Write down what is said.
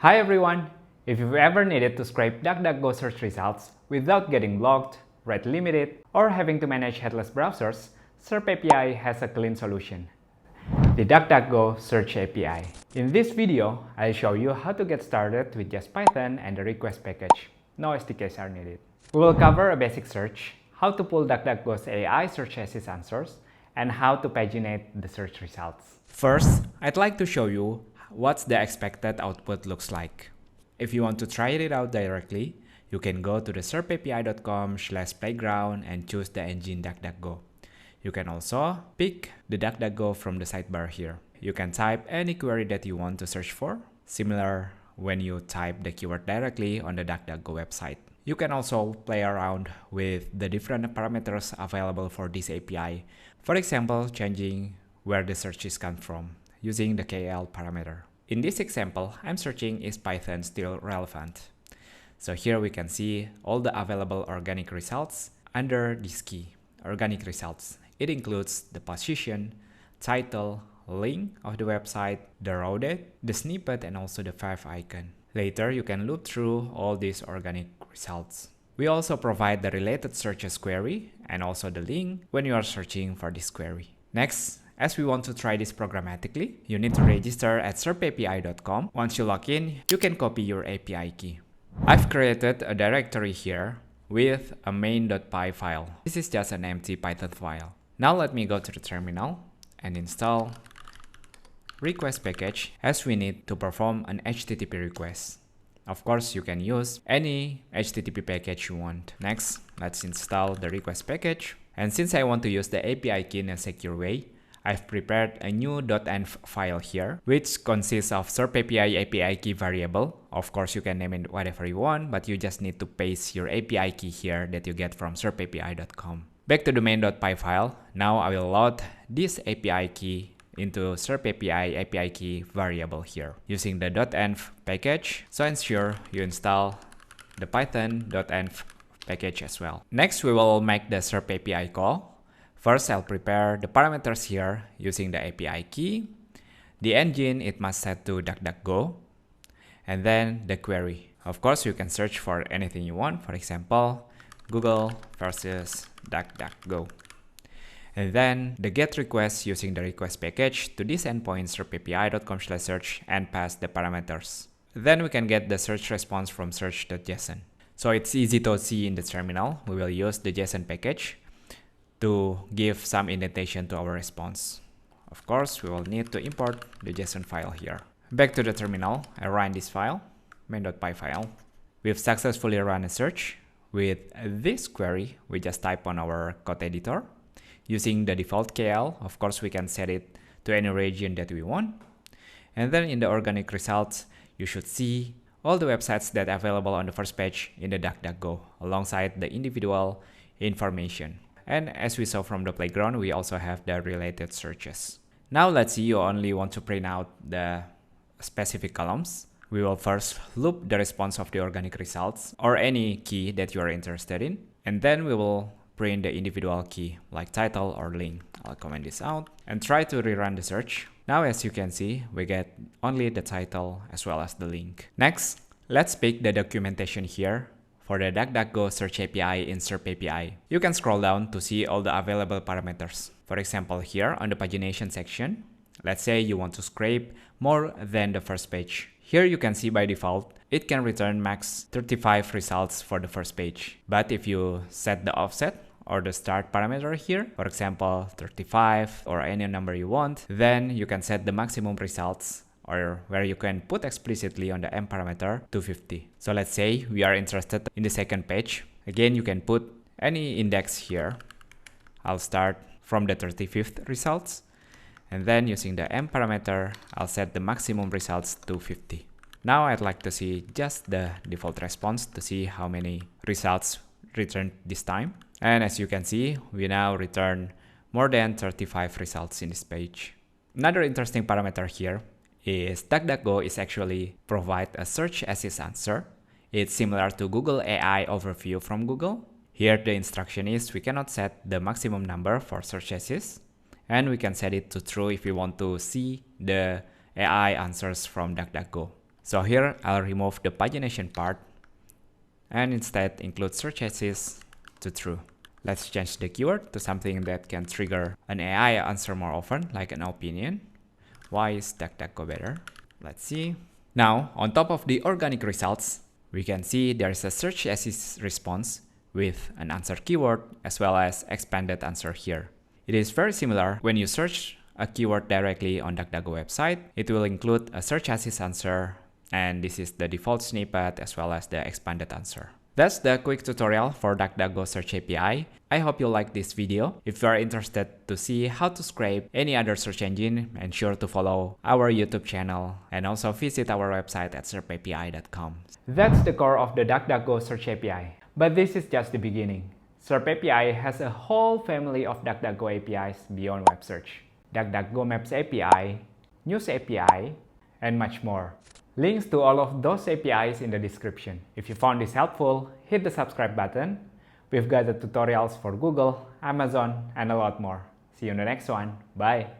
Hi everyone! If you've ever needed to scrape DuckDuckGo search results without getting blocked, rate limited, or having to manage headless browsers, SerpApi has a clean solution. The DuckDuckGo Search API. In this video, I'll show you how to get started with just Python and the request package. No SDKs are needed. We will cover a basic search, how to pull DuckDuckGo's AI search assist answers, and how to paginate the search results. First, I'd like to show you what the expected output looks like. If you want to try it out directly, you can go to the serpapi.com/playground and choose the engine DuckDuckGo. You can also pick the DuckDuckGo from the sidebar here. You can type any query that you want to search for, similar when you type the keyword directly on the DuckDuckGo website. You can also play around with the different parameters available for this API. For example, changing where the searches come from using the KL parameter. In this example, I'm searching is Python still relevant. So here we can see all the available organic results under this key, organic results. It includes the position, title, link of the website, the raw date, the snippet, and also the fav icon. Later, you can loop through all these organic results. We also provide the related searches query and also the link when you are searching for this query. Next, as we want to try this programmatically, you need to register at serpapi.com. Once you log in, you can copy your API key. I've created a directory here with a main.py file. This is just an empty Python file. Now let me go to the terminal and install request package as we need to perform an HTTP request. Of course, you can use any HTTP package you want. Next, let's install the request package. And since I want to use the API key in a secure way, I've prepared a new .env file here, which consists of SerpApi API key variable. Of course, you can name it whatever you want, but you just need to paste your API key here that you get from serpapi.com. Back to the main.py file. Now I will load this API key into SerpApi API key variable here using the .env package. So ensure you install the python.env package as well. Next, we will make the SerpApi call. First, I'll prepare the parameters here using the API key. The engine, it must set to DuckDuckGo. And then the query. Of course, you can search for anything you want. For example, Google versus DuckDuckGo. And then the GET request using the request package to this endpoint serpapi.com/search and pass the parameters. Then we can get the search response from search.json. So it's easy to see in the terminal. We will use the JSON package to give some indentation to our response. Of course, we will need to import the JSON file here. Back to the terminal, I run this file, main.py file. We've successfully run a search with this query. We just type on our code editor. Using the default KL, of course, we can set it to any region that we want. And then in the organic results, you should see all the websites that are available on the first page in the DuckDuckGo alongside the individual information. And as we saw from the playground, we also have the related searches. Now let's see you only want to print out the specific columns. We will first loop the response of the organic results or any key that you are interested in. And then we will print the individual key like title or link. I'll comment this out and try to rerun the search. Now as you can see, we get only the title as well as the link. Next, let's pick the documentation here for the DuckDuckGo search API in SerpApi. You can scroll down to see all the available parameters. For example, here on the pagination section, let's say you want to scrape more than the first page. Here you can see by default, it can return max 35 results for the first page. But if you set the offset or the start parameter here, for example, 35 or any number you want, then you can set the maximum results or where you can put explicitly on the M parameter 250. So let's say we are interested in the second page. Again, you can put any index here. I'll start from the 35th results. And then using the M parameter, I'll set the maximum results to 50. Now I'd like to see just the default response to see how many results returned this time. And as you can see, we now return more than 35 results in this page. Another interesting parameter here is DuckDuckGo is actually provide a search assist answer. It's similar to Google AI overview from Google. Here the instruction is we cannot set the maximum number for search assist, and we can set it to true if we want to see the AI answers from DuckDuckGo. So here I'll remove the pagination part and instead include search assist to true. Let's change the keyword to something that can trigger an AI answer more often, like an opinion. Why is DuckDuckGo better? Let's see. Now, on top of the organic results, we can see there is a search assist response with an answer keyword as well as expanded answer here. It is very similar when you search a keyword directly on DuckDuckGo website. It will include a search assist answer, and this is the default snippet as well as the expanded answer. That's the quick tutorial for DuckDuckGo Search API. I hope you liked this video. If you are interested to see how to scrape any other search engine, ensure to follow our YouTube channel and also visit our website at SerpApi.com. That's the core of the DuckDuckGo Search API. But this is just the beginning. SerpApi has a whole family of DuckDuckGo APIs beyond web search. DuckDuckGo Maps API, News API, and much more. Links to all of those APIs in the description. If you found this helpful, hit the subscribe button. We've got the tutorials for Google, Amazon, and a lot more. See you in the next one. Bye!